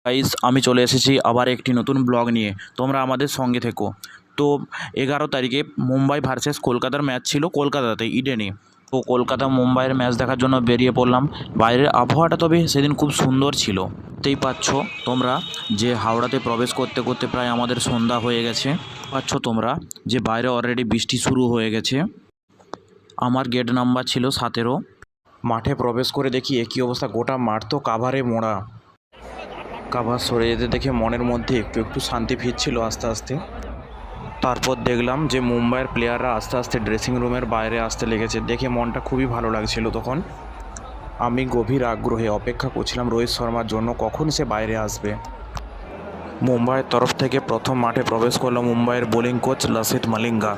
Guys, আমি চলে এসেছি আবার একটি নতুন ব্লগ নিয়ে। তোমরা আমাদের সঙ্গে থেকো। তো 11 তারিখে মুম্বাই ভার্সেস কলকাতার ম্যাচ ছিল কলকাতাতে, ইডেনে। তো কলকাতা মুম্বাইয়ের ম্যাচ দেখার জন্য বেরিয়ে পড়লাম। বাইরের আবহাওয়াটা তবে সেদিন খুব সুন্দর ছিল। দেখতেই পাচ্ছ তোমরা যে হাওড়াতে প্রবেশ করতে করতে প্রায় আমাদের সন্ধ্যা হয়ে গেছে। পাচ্ছ তোমরা যে বাইরে অলরেডি বৃষ্টি শুরু হয়ে গেছে। আমার গেট নাম্বার ছিল 17। মাঠে প্রবেশ করে দেখি একই অবস্থা, গোটা মাঠ তো কাভারে মোড়া। কাভার সরে যেতে দেখে মনের মধ্যে একটু একটু শান্তি ফিরছিল আস্তে আস্তে। তারপর দেখলাম যে মুম্বাইয়ের প্লেয়াররা আস্তে আস্তে ড্রেসিং রুমের বাইরে আসতে লেগেছে, দেখে মনটা খুবই ভালো লাগছিল। তখন আমি গভীর আগ্রহে অপেক্ষা করছিলাম রোহিত শর্মার জন্য, কখন সে বাইরে আসবে। মুম্বাইয়ের তরফ থেকে প্রথম মাঠে প্রবেশ করলো মুম্বাইয়ের বোলিং কোচ লাসিথ মালিঙ্গা।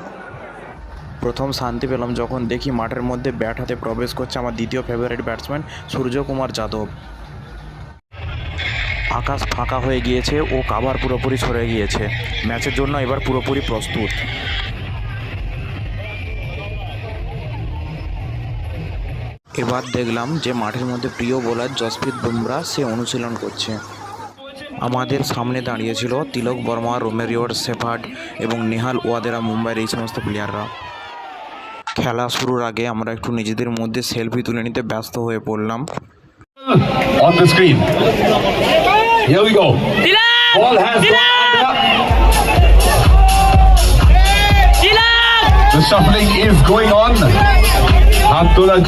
প্রথম শান্তি পেলাম যখন দেখি মাঠের মধ্যে ব্যাট হাতে প্রবেশ করছে আমার দ্বিতীয় ফেভারিট ব্যাটসম্যান সূর্যকুমার যাদব। আকাশ ফাঁকা হয়ে গিয়েছে ও কাভার পুরোপুরি সরে গিয়েছে। ম্যাচের জন্য এবার পুরোপুরি প্রস্তুত। এবার দেখলাম যে মাঠের মধ্যে প্রিয় বোলার জসপ্রীত বুমরা সে অনুশীলন করছে। আমাদের সামনে দাঁড়িয়েছিল তিলক বর্মা, রোমেরিও শেফার্ড এবং নেহাল ওয়াদেরা, মুম্বাইয়ের এই সমস্ত প্লেয়াররা। খেলা শুরুর আগে আমরা একটু নিজেদের মধ্যে সেলফি তুলে নিতে ব্যস্ত হয়ে পড়লাম। On the screen. Here we go. Ball has gone under. The shuffling is going on. Abdullah.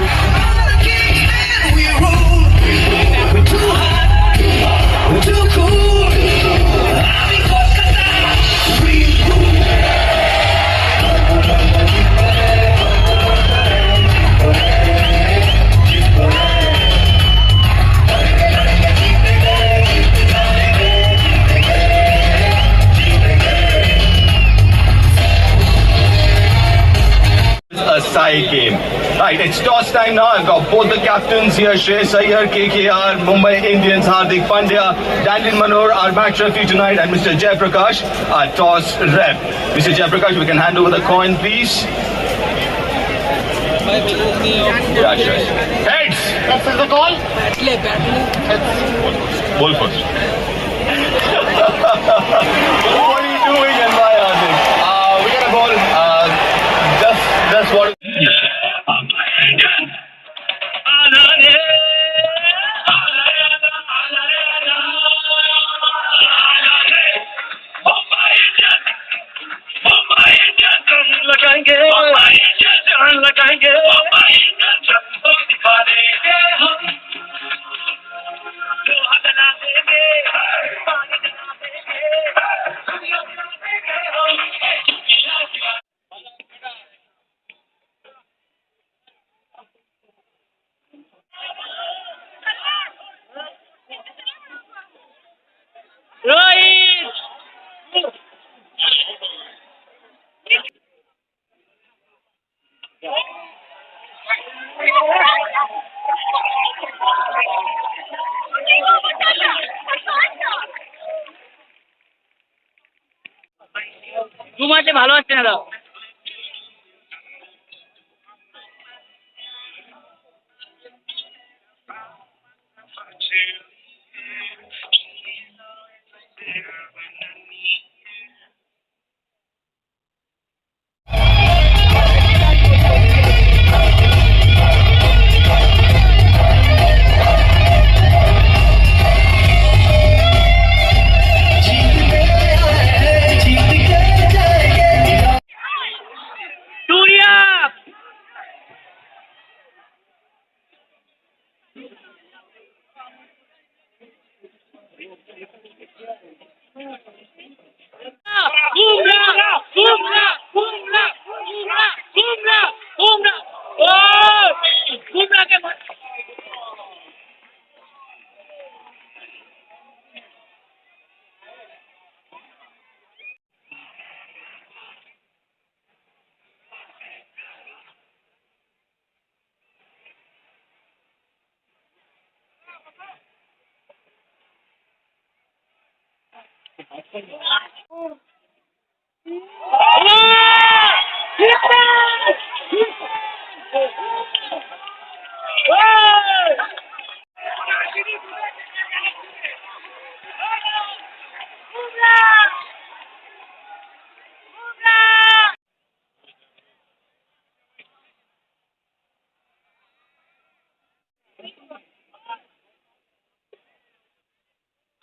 A side game. Right, it's toss time now. I've got both the captains here, Shreyas Iyer, KKR, Mumbai Indians, Hardik Pandya, Daniel Manor, our match referee tonight, and Mr. Jaiprakash, our toss rep. Mr. Jaiprakash, we can hand over the coin, please. Yeah, sure. Heads! This is the call. Ball first. What are you doing and why, Hardik? We got a ball. That's what. দু মাসে ভালো হচ্ছে না দাও।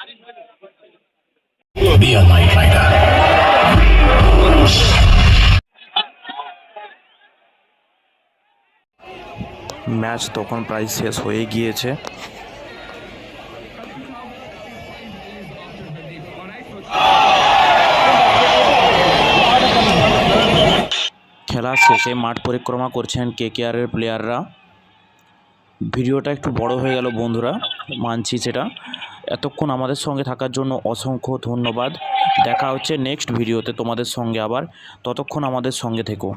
Be a Knight Rider. Match তখন প্রায় শেষ হয়ে গিয়েছে। খেলা শেষে মাঠ পরিক্রমা করছেন কেকেআরের প্লেয়াররা। ভিডিওটা একটু বড় হয়ে গেল বন্ধুরা, মানছি সেটা। এতক্ষণ আমাদের সঙ্গে থাকার জন্য অসংখ্য ধন্যবাদ। দেখা হচ্ছে নেক্সট ভিডিওতে তোমাদের সঙ্গে আবার, ততক্ষণ আমাদের সঙ্গে থেকো।